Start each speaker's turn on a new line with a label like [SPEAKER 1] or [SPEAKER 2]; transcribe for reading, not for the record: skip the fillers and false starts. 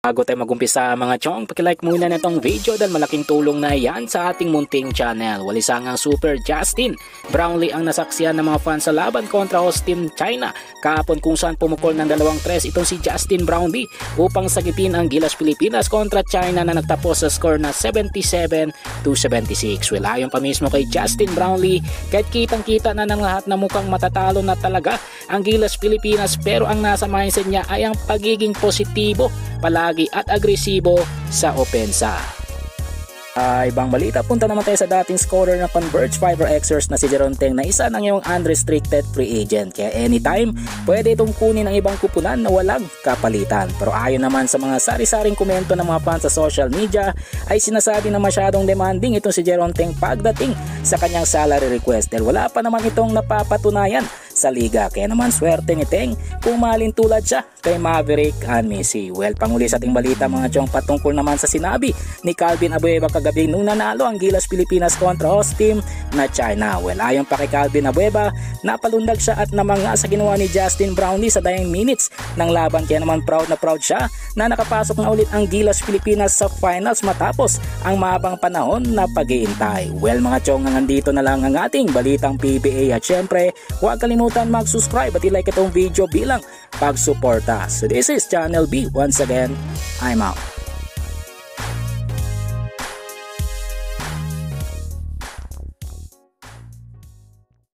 [SPEAKER 1] Bago tayo magumpisa mga chong, pakilike muna na itong video dahil malaking tulong na yan sa ating munting channel. Walisangang Super Justin Brownlee ang nasaksihan ng mga fans sa laban kontra host team China kahapon, kung saan pumukol ng 2-3 itong si Justin Brownlee upang sagitin ang Gilas Pilipinas kontra China na nagtapos sa score na 77-76. Well, ayon pa mismo kay Justin Brownlee, kahit kitang-kita na ng lahat na mukhang matatalo na talaga ang Gilas Pilipinas, pero ang nasa mindset niya ay ang pagiging positibo palagi at agresibo sa opensa. Ibang balita, punta naman tayo sa dating scorer na Converge Fiber Xers na si Jeron Teng na isa ng iyong unrestricted free agent. Kaya anytime, pwede itong kunin ng ibang kupunan na walang kapalitan. Pero ayon naman sa mga sari-saring komento ng mga fans sa social media, ay sinasabi na masyadong demanding itong si Jeron Teng pagdating sa kanyang salary request dahil wala pa naman itong napapatunayan sa liga. Kaya naman swerte ni Teng kung mahalin tulad siya kay Maverick and Messi. Well, panguli sa ating balita mga chong, patungkol naman sa sinabi ni Calvin Abueva kagabi nung nanalo ang Gilas Pilipinas kontra host team na China. Well, ayon pa kay Calvin Abueva, napalundag siya at namanga sa ginawa ni Justin Brownlee sa dying minutes ng laban. Kaya naman proud na proud siya na nakapasok na ulit ang Gilas Pilipinas sa finals matapos ang mahabang panahon na pag-iintay. Well mga chong, nandito na lang ang ating balitang PBA at syempre huwag kalimutan mag-subscribe at i-like itong video bilang pagsuporta. So this is Channel B. Once again, I'm out.